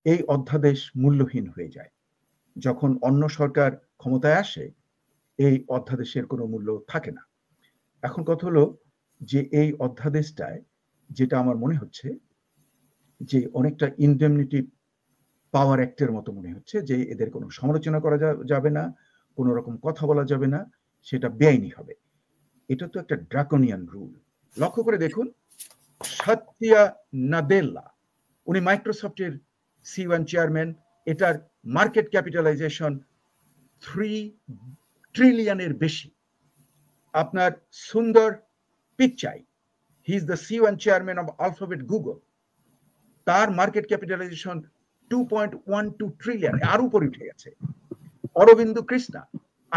এই অধ্যাদেশ মূল্যহীন হয়ে যায়। যখন অন্য সরকার ক্ষমতায় আসে এই অধ্যাদেশের কোনো মূল্য থাকে না। এখন কথা হলো যে এই অধ্যাদেশটায় যেটা আমার মনে হচ্ছে যে অনেকটা ইনডেমনিটি পাওয়ার অ্যাক্টের মতো মনে হচ্ছে, যে এদের কোনো সমালোচনা করা যাবে না, কোনো রকম কথা বলা যাবে না, সেটা বেআইনি হবে। এটা তো একটা ড্রাকোনিয়ান রুল। লক্ষ্য করে দেখুন, সাত্যা নাদেল্লা, উনি মাইক্রোসফটের C1 চেয়ারম্যান, এটার মার্কেট ক্যাপিটালাইজেশন 3 ট্রিলিয়নের বেশি। আপনার সুন্দর Pichai, he is the C1 chairman of alphabet Google, তার মার্কেট ক্যাপিটালাইজেশন 2.12 ট্রিলিয়ন, আর উপরে উঠে গেছে। অরবিন্দু কৃষ্ণা,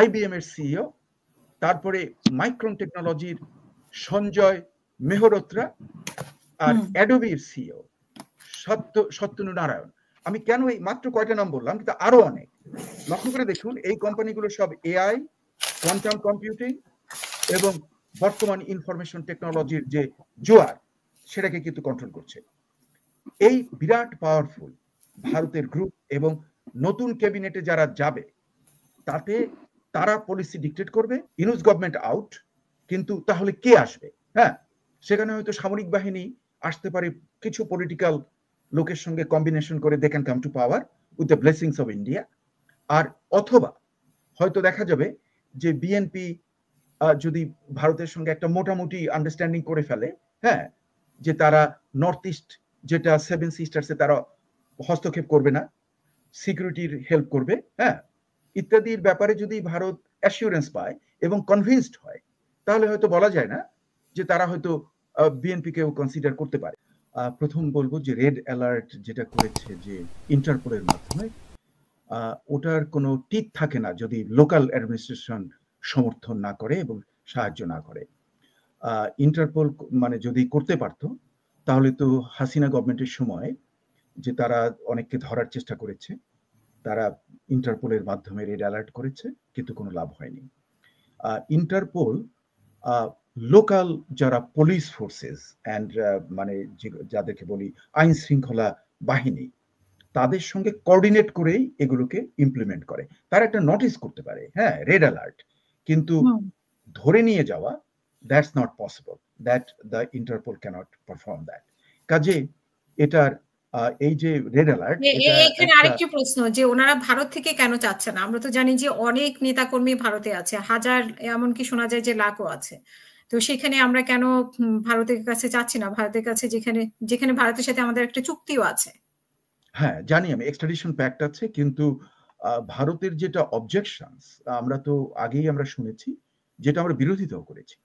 IBM এর সিইও, তারপরে মাইক্রন টেকনোলজির সঞ্জয় মেহরোত্রা, আর অ্যাডোবির সিইও সত্যনু নারায়ণ। আমি কেন এই মাত্র কয়টা নাম বললাম, কিন্তু আরো অনেক। লক্ষ্য করে দেখুন, এই কোম্পানিগুলো সব AI, কোয়ান্টাম কম্পিউটিং এবং বর্তমান ইনফরমেশন টেকনোলজির যে জোয়ার, সেটাকে কিন্তু কন্ট্রোল করছে। এই বিরাট পাওয়ারফুল ভারতের গ্রুপ এবং নতুন ক্যাবিনেটে যারা যাবে, তাতে তারা পলিসি ডিক্টেট করবে। ইউনুস গভর্নমেন্ট আউট, কিন্তু তাহলে কে আসবে? হ্যাঁ, সেখানে হয়তো সামরিক বাহিনী আসতে পারে, কিছু পলিটিক্যাল লোকের সঙ্গে কম্বিনেশন করে they can come to power with the blessings of India. আর অথবা হয়তো দেখা যাবে যে বিএনপি যদি ভারতের সঙ্গে একটা মোটামুটি আন্ডারস্ট্যান্ডিং করে ফেলে, হ্যাঁ, যে তারা নর্থ ইস্ট যেটা 7 সিস্টার্সে তারা হস্তক্ষেপ করবে না, সিকিউরিটির হেল্প করবে, হ্যাঁ, ইত্যাদির ব্যাপারে যদি ভারত অ্যাসিওরেন্স পায় এবং কনভিন্সড হয়, তাহলে হয়তো বলা যায় না যে তারা হয়তো বিএনপিকেও কনসিডার করতে পারে। প্রথম বলবো যে রেড অ্যালার্ট যেটা করেছে যে ইন্টারপোলের মাধ্যমে, ওটার কোনো টিক থাকে না যদি লোকাল অ্যাডমিনিস্ট্রেশন সমর্থন না করে এবং সাহায্য না করে। ইন্টারপোল মানে যদি করতে পারতো, তাহলে তো হাসিনা গভর্নমেন্টের সময় যে তারা অনেককে ধরার চেষ্টা করেছে, তারা ইন্টারপোলের মাধ্যমে রেড অ্যালার্ট করেছে, কিন্তু কোনো লাভ হয়নি। ইন্টারপোল লোকাল যারা পুলিশ ফোর্সেস অ্যান্ড মানে যাদেরকে বলি আইন শৃঙ্খলা বাহিনী, তাদের সঙ্গে কোঅর্ডিনেট করেই এগুলোকে ইমপ্লিমেন্ট করে। তারা একটা নোটিস করতে পারে, হ্যাঁ, রেড অ্যালার্ট, কিন্তু ধরে নিয়ে যাওয়া, that's not possible, that the Interpol can't perform that. কাজে এটার এই যে রেড অ্যালার্ট, এখানে আরেকটি প্রশ্ন, যে ওনারা ভারত থেকে কেন চাচ্ছে না? আমরা তো জানি যে অনেক নেতাকর্মী ভারতে আছে, হাজার, এমনকি শোনা যায় যে লাখও আছে। তো সেখানে আমরা কেন ভারতের কাছে চাচ্ছি না? ভারতের কাছে যেখানে যেখানে ভারতের সাথে আমাদের একটা চুক্তিও আছে। হ্যাঁ, জানি আমি, এক্সট্রাডিশন প্যাক্ট আছে, কিন্তু ভারতের যেটা অবজেকশনস আমরা তো আগেই আমরা শুনেছি, যেটা আমরা বিরোধিতাও করেছি,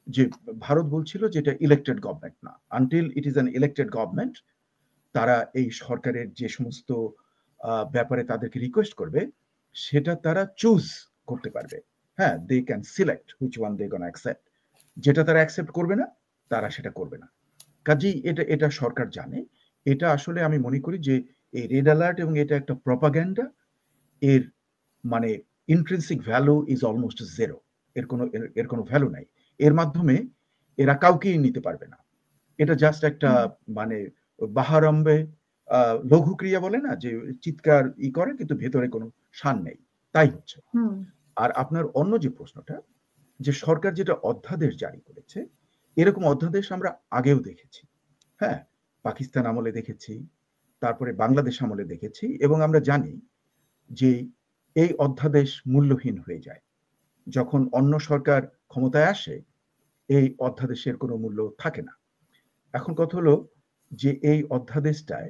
যে ভারত বলছিল যে এটা ইলেক্টেড গভর্নমেন্ট না, until it is an elected government তারা এই সরকারের যে সমস্ত ব্যাপারে তাদেরকে রিকোয়েস্ট করবে, সেটা তারা চুজ করতে পারবে। হ্যাঁ, they can select which one they gonna accept. যেটা তারা অ্যাকসেপ্ট করবে না, তারা সেটা করবে না। কাজেই এটা সরকার জানে। এটা আসলে আমি মনে করি যে এই রেড অ্যালার্ট এবং এটা একটা প্রপাগ্যান্ডা, এর মানে intrinsic value is almost zero. এর কোনো ভ্যালু নাই। এর মাধ্যমে এরা কাউকেই নিতে পারবে না। এটা জাস্ট একটা মানে বাহারম্বে লঘু ক্রিয়া বলে না, যে চিৎকার করে কিন্তু ভেতরে কোনো শান নেই, তাই হচ্ছে। আর আপনার অন্য যে প্রশ্নটা, যে সরকার যেটা অধ্যাদেশ জারি করেছে, এরকম অধ্যাদেশ আমরা আগেও দেখেছি। হ্যাঁ, পাকিস্তান আমলে দেখেছি, তারপরে বাংলাদেশ আমলে দেখেছি, এবং আমরা জানি যে এই অধ্যাদেশ মূল্যহীন হয়ে যায়। যখন অন্য সরকার ক্ষমতায় আসে এই অধ্যাদেশের কোনো মূল্য থাকে না। এখন কথা হলো যে এই অধ্যাদেশটায়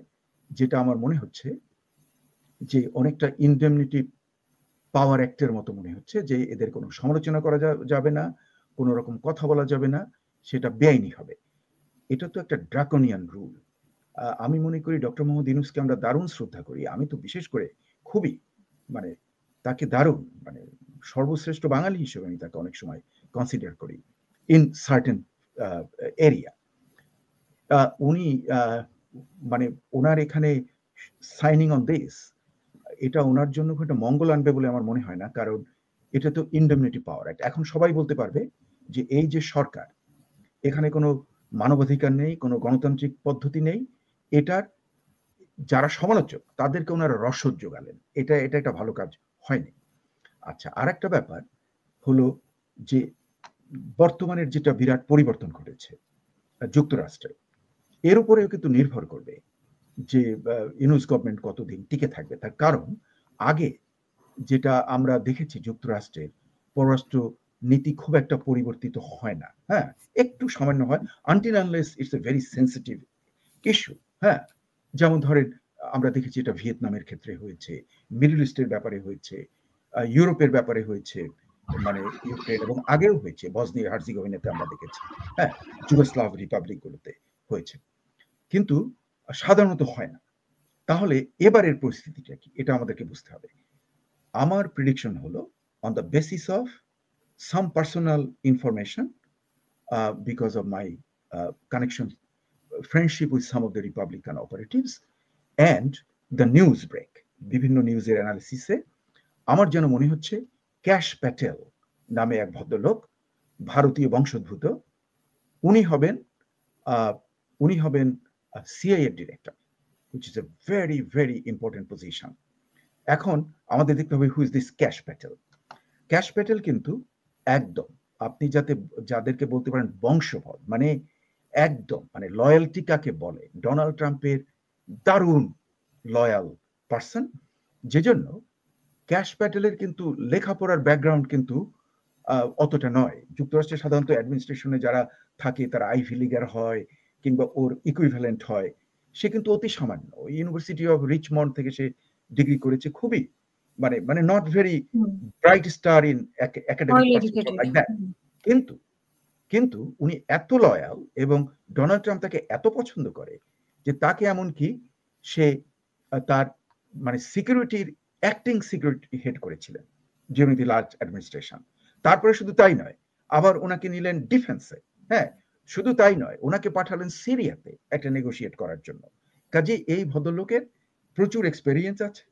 যেটা আমার মনে হচ্ছে যে অনেকটা ইনডেমনিটি পাওয়ার অ্যাক্টের মতো মনে হচ্ছে, যে এদের কোনো সমালোচনা করা যাবে না, কোনো রকম কথা বলা যাবে না, সেটা বেআইনি হবে। এটা তো একটা ড্রাকোনিয়ান রুল। আমি মনে করি ডক্টর মোহাম্মদ ইউনূসকে আমরা দারুণ শ্রদ্ধা করি। আমি তো বিশেষ করে খুবই মানে তাকে দারুণ মানে সর্বশ্রেষ্ঠ বাঙালি হিসেবে আমি তাকে অনেক সময় কনসিডার করি ইন সার্টেন এরিয়া। উনি মানে ওনার এখানে সাইনিং অন দিস, এটা ওনার জন্য একটা মঙ্গল আনবে বলে আমার মনে হয় না, কারণ এটা তো ইনডেমনিটি পাওয়ার অ্যাক্ট। এখন সবাই বলতে পারবে যে এই যে সরকার, এখানে কোনো মানবাধিকার নেই, কোনো গণতান্ত্রিক পদ্ধতি নেই, এটার যারা সমালোচক তাদেরকে ওনারা রসদ যোগালেন। এটা একটা ভালো কাজ হয়নি। আচ্ছা, আরেকটা ব্যাপার হলো যে বর্তমানের যেটা বিরাট পরিবর্তন ঘটেছে যুক্তরাষ্ট্রে, এর উপরেও কিন্তু নির্ভর করবে যে ইউনূস গভর্নমেন্ট কতদিন টিকে থাকবে। তার কারণ আগে যেটা আমরা দেখেছি যুক্তরাষ্ট্রের পররাষ্ট্র নীতি খুব একটা পরিবর্তিত হয় না, হ্যাঁ, একটু সামান্য হয়, until unless it's a very sensitive issue. হ্যাঁ, যেমন ধরেন আমরা দেখেছি এটা ভিয়েতনামের ক্ষেত্রে হয়েছে, মিডল ইস্টের ব্যাপারে হয়েছে, ইউরোপের ব্যাপারে হয়েছে, মানে ইউক্রেন, এবং আগেও হয়েছে বসনিয়া হার্জেগোভিনাতে আমরা দেখেছি, হ্যাঁ, যুগোস্লাভ রিপাবলিকগুলোতে হয়েছে, কিন্তু সাধারণত হয় না। তাহলে এবারের পরিস্থিতিটা কি, এটা আমাদেরকে বুঝতে হবে। আমার প্রেডিকশন হলো on the basis of some personal information, because of my connection, friendship with some of the Republican operatives and the news break, বিভিন্ন নিউজের অ্যানালিসিসে আমার যেন মনে হচ্ছে ক্যাশ প্যাটেল নামে এক ভদ্রলোক, ভারতীয় বংশোদ্ভূত, উনি হবেন CIA director, which is a very very important position. এখন আমাদের দেখতে হবে who is this cash Patel. Cash Patel কিন্তু একদম আপনি যাদেরকে বলতে পারেন বংশধর, মানে একদম মানে লয়্যালটি কাকে বলে, ডোনাল্ড ট্রাম্পের দারুণ লয়াল পার্সন, যে জন্য ক্যাশ প্যাটেলের কিন্তু লেখাপড়ার ব্যাকগ্রাউন্ড কিন্তু অতটা নয়। যুক্তরাষ্ট্রের সাধারণত অ্যাডমিনিস্ট্রেশনে যারা থাকে তারা আইভি লিগার হয় কিংবা ওর ইকুইভ্যালেন্ট হয়, সে কিন্তু অতি সামান্য ইউনিভার্সিটি অফ রিচমন্ড থেকে সে ডিগ্রি করেছে, খুবই মানে not very bright star in academic like that, কিন্তু উনি এত লয়াল এবং ডোনাল্ড ট্রাম্প তাকে এত পছন্দ করে যে তাকে এমনকি সে তার মানে সিকিউরিটির অ্যাক্টিং সিকিউরিটি হেড করেছিলেন ডিউরিং দি লাস্ট অ্যাডমিনিস্ট্রেশন। তারপরে শুধু তাই নয়, আবার ওনাকে নিলেন ডিফেন্সে, হ্যাঁ, শুধু তাই নয়, ওনাকে পাঠালেন সিরিয়াতে একটা নেগোশিয়েট করার জন্য। কাজে এই ভদ্রলোকের প্রচুর এক্সপেরিয়েন্স আছে,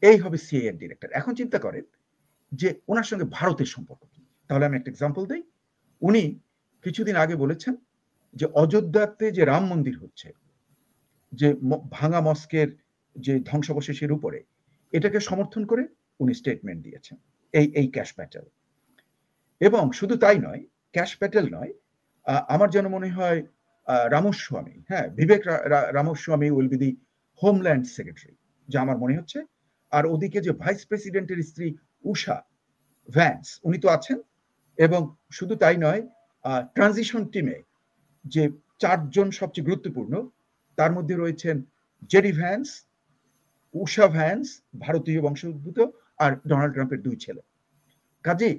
এই হবে সিআইএ ডিরেক্টর। এখন চিন্তা করেন যে ওনার সঙ্গে ভারতের সম্পর্ক কি। তাহলে আমি একটা এক্সাম্পল দিই। উনি কিছুদিন আগে বলেছেন যে অযোধ্যাতে যে রাম মন্দির হচ্ছে, যে ভাঙা মস্কের যে ধ্বংসাবশেষের উপরে, এটাকে সমর্থন করে উনি স্টেটমেন্ট দিয়েছেন, এই ক্যাশ প্যাটেল। এবং শুধু তাই নয়, ক্যাশ প্যাটেল নয়, আমার যেন মনে হয় রামস্বামী, হ্যাঁ, Vivek Ramaswamy will be the homeland secretary, যা আমার মনে হচ্ছে। আর ওদিকে যে ভাইস প্রেসিডেন্টের স্ত্রী উষা ভ্যান্স, উনি তো আছেন। এবং শুধু তাই নয়, ট্রানজিশন টিমে যে 4 জন সবচেয়ে গুরুত্বপূর্ণ, তার মধ্যে রয়েছেন জেডি ভ্যান্স, উষা ভ্যান্স, ভারতীয় বংশোদ্ভূত, আর ডোনাল্ড ট্রাম্পের 2 ছেলে। কাজেই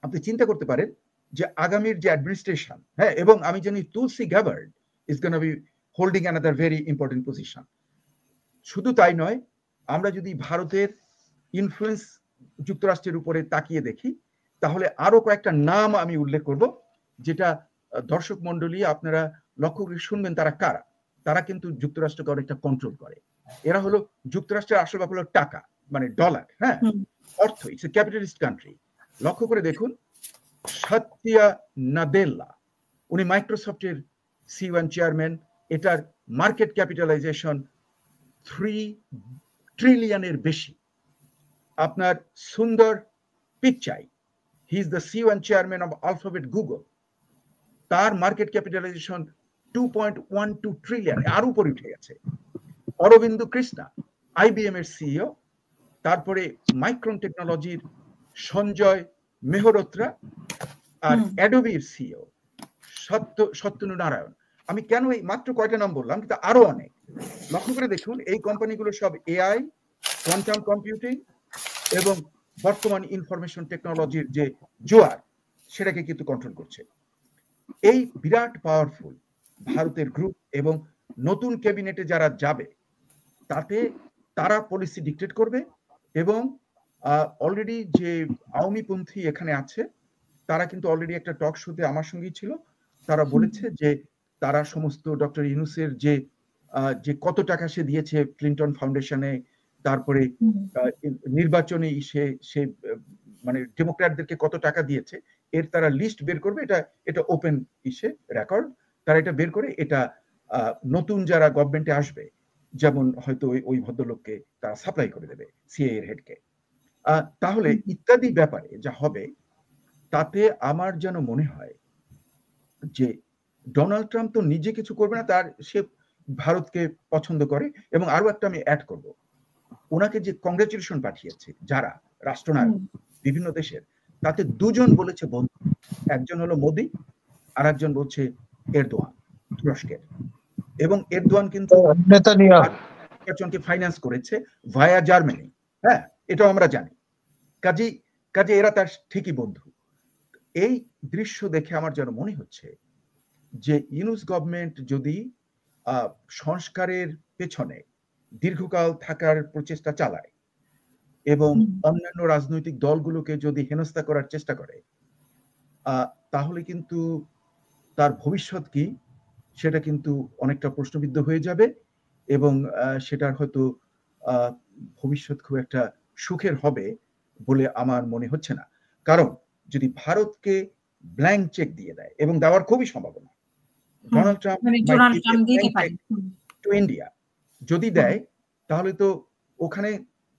আপনি চিন্তা করতে পারেন যে আগামীর যে অ্যাডমিনিস্ট্রেশন, হ্যাঁ, এবং আমি জানি Tulsi Gabbard is gonna be holding another very important position. শুধু তাই নয়, আমরা যদি ভারতের ইনফ্লুয়েন্স যুক্তরাষ্ট্রের উপরে তাকিয়ে দেখি, তাহলে আরো কয়েকটা নাম আমি উল্লেখ করব, যেটা দর্শক মন্ডলী আপনারা লক্ষ্য করে শুনবেন তারা কারা। তারা কিন্তু যুক্তরাষ্ট্রকে অনেকটা কন্ট্রোল করে। এরা হলো যুক্তরাষ্ট্রের আসল ব্যাপার হলো টাকা, মানে ডলার, হ্যাঁ, অর্থ। It's a capitalist country. লক্ষ্য করে দেখুন, সাত্যা নাদেল্লা, উনি মাইক্রোসফটের C1 চেয়ারম্যান। এটার মার্কেট ক্যাপিটালাইজেশন 3 ট্রিলিয়নের বেশি। আপনার সুন্দর Pichai, he is the C1 chairman of alphabet Google, তার মার্কেট ক্যাপিটালাইজেশন 2.12 ট্রিলিয়ন, আর উপরে উঠে গেছে। অরবিন্দু কৃষ্ণা, IBM এর সিইও। তারপরে মাইক্রন টেকনোলজির সঞ্জয় মেহরোত্রা, আর অ্যাডোবির সিইও সত্যনু নারায়ণ। আমি কেন এই মাত্র কয়টা নাম বললাম, কিন্তু আরো অনেক। লক্ষ্য করে দেখুন, এই কোম্পানিগুলো সব এআই, কোয়ান্টাম কম্পিউটিং এবং বর্তমান ইনফরমেশন টেকনোলজির যে জোয়ার, সেটাকে কিন্তু কন্ট্রোল করছে। এই বিরাট পাওয়ারফুল ভারতের গ্রুপ এবং নতুন ক্যাবিনেটে যারা যাবে, তাতে তারা পলিসি ডিক্টেট করবে। এবং অলরেডি যে আওয়ামীপন্থী এখানে আছে, তারা কিন্তু অলরেডি একটা টক শোতে আমার সঙ্গেই ছিল। তারা বলেছে যে তারা সমস্ত ডক্টর ইউনূসের যে কত টাকা সে দিয়েছে ক্লিন্টন ফাউন্ডেশনে, তারপরে নির্বাচনে সে মানে ডেমোক্র্যাটদেরকে কত টাকা দিয়েছে, এর তারা লিস্ট বের করবে। এটা ওপেন রেকর্ড, তারা এটা বের করে এটা নতুন যারা গভর্নমেন্টে আসবে, যেমন হয়তো ওই ভদ্রলোককে তারা সাপ্লাই করে দেবে সিআইএ এর হেডকে। তাহলে ইত্যাদি ব্যাপারে যা হবে তাতে আমার যেন মনে হয় যে ডোনাল্ড ট্রাম্প তো নিজে কিছু করবে না, তার সে ভারতকে পছন্দ করে। এবং আরো একটা আমি অ্যাড করব, ওনাকে যে কংগ্রেচুলেশন পাঠিয়েছে যারা রাষ্ট্রনায়ক বিভিন্ন দেশের, তাতে দুজন বলেছে বন্ধু, একজন হলো মোদি আর একজন বলছে এরদোয়ান তুরস্কের। এবং এরদোয়ান কিন্তু নির্বাচনকে ফাইন্যান্স করেছে ভায়া জার্মানি। হ্যাঁ, এটাও আমরা জানি। কাজে এরা তার ঠিকই বন্ধু। এই দৃশ্য দেখে আমার যেন মনে হচ্ছে যে ইউনূস গভর্নমেন্ট যদি সংস্কারের পেছনে দীর্ঘকাল থাকার প্রচেষ্টা চালায় এবং অন্যান্য রাজনৈতিক দলগুলোকে যদি হেনস্থা করার চেষ্টা করে, তাহলে কিন্তু তার ভবিষ্যৎ কি সেটা কিন্তু অনেকটা প্রশ্নবিদ্ধ হয়ে যাবে এবং সেটার হয়তো ভবিষ্যৎ খুব একটা সুখের হবে বলে আমার মনে হচ্ছে না। কারণ যদি ভারতকে ব্ল্যাঙ্ক চেক দিয়ে দেয়, এবং দেওয়ার খুবই সম্ভাবনা, ডোনাল্ড ট্রাম্প টু ইন্ডিয়া যদি দেয়, তাহলে তো ওখানে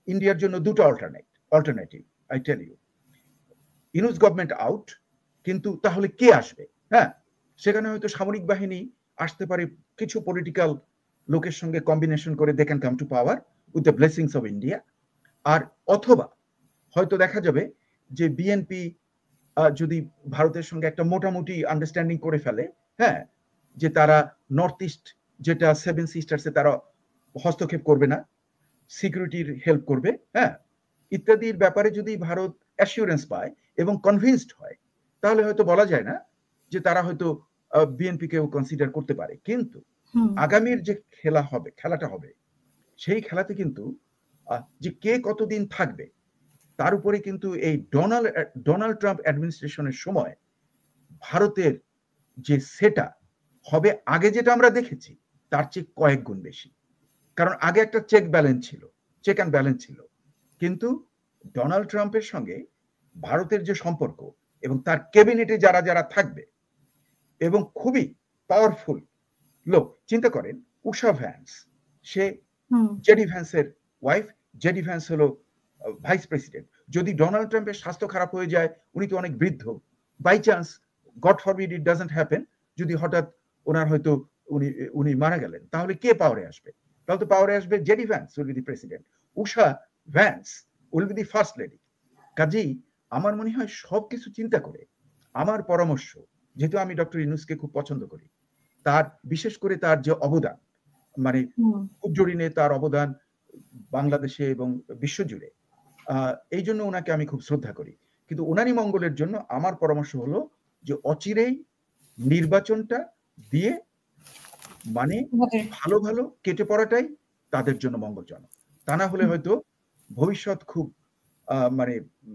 ইন্ডিয়ার জন্য দুটো alternative. I tell you, Yunus government out, কিন্তু তাহলে কে আসবে? হ্যাঁ, সেখানে হয়তো সামরিক বাহিনী আসতে পারে, কিছু পলিটিক্যাল লোকের সঙ্গে কম্বিনেশন করে they can come to power with the blessings of India. আর অথবা হয়তো দেখা যাবে যে বিএনপি যদি ভারতের সঙ্গে একটা মোটামুটি আন্ডারস্ট্যান্ডিং করে ফেলে, হ্যাঁ, যে তারা নর্থ ইস্ট যেটা সেভেন সিস্টার্সে তারা হস্তক্ষেপ করবে না, সিকিউরিটির হেল্প করবে, হ্যাঁ, ইত্যাদির ব্যাপারে যদি ভারত অ্যাসিওরেন্স পায় এবং কনভিন্সড হয়, তাহলে হয়তো বলা যায় না যে তারা হয়তো বিএনপিকেও কনসিডার করতে পারে। কিন্তু আগামীর যে খেলাটা হবে, সেই খেলাতে কিন্তু যে কে কতদিন থাকবে তার উপরে কিন্তু এই ডোনাল্ড ট্রাম্প অ্যাডমিনিস্ট্রেশনের সময় ভারতের যে সেটা হবে, আগে যেটা আমরা দেখেছি তার চেয়ে কয়েক গুণ বেশি। কারণ আগে একটা চেক অ্যান্ড ব্যালেন্স ছিল, কিন্তু ডোনাল্ড ট্রাম্পের সঙ্গে ভারতের যে সম্পর্ক এবং তার ক্যাবিনেটে যারা যারা থাকবে এবং খুবই পাওয়ারফুল লোক, চিন্তা করেন উষা ভ্যান্স, সে জেডি ভ্যান্সের ওয়াইফ, জেডি ভ্যান্স হলো ভাইস প্রেসিডেন্ট। যদি ডোনাল্ড ট্রাম্পের স্বাস্থ্য খারাপ হয়ে যায়, উনি তো অনেক বৃদ্ধ, by chance, god forbid it doesn't happen, যদি হঠাৎ ওনার হয়তো উনি মারা গেলেন, তাহলে কে পাওয়ারে আসবে? তাহলে তো পাওয়ারে আসবে JD Vance will be the president, Usha Vance will be the first lady. কাজেই আমার মনে হয় সবকিছু চিন্তা করে আমার পরামর্শ, যেহেতু আমি ডক্টর ইউনূসকে খুব পছন্দ করি, তার বিশেষ করে তার যে অবদান, মানে উজ্জরিনে তার অবদান বাংলাদেশে এবং বিশ্বজুড়ে, এই জন্য ওনাকে আমি খুব শ্রদ্ধা করি। কিন্তু ওনারই মঙ্গলের জন্য আমার পরামর্শ হলো যে অচিরেই নির্বাচনটা দিয়ে মানে ভালো ভালো কেটে পড়াটাই তাদের জন্য মঙ্গলজনক। তা না হলে হয়তো ভবিষ্যৎ খুব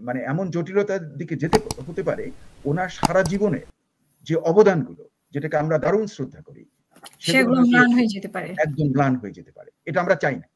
মানে এমন জটিলতার দিকে হতে পারে, ওনার সারা জীবনে যে অবদানগুলো, যেটাকে আমরা দারুণ শ্রদ্ধা করি, সেগুলো একদম ম্লান হয়ে যেতে পারে। এটা আমরা চাই না।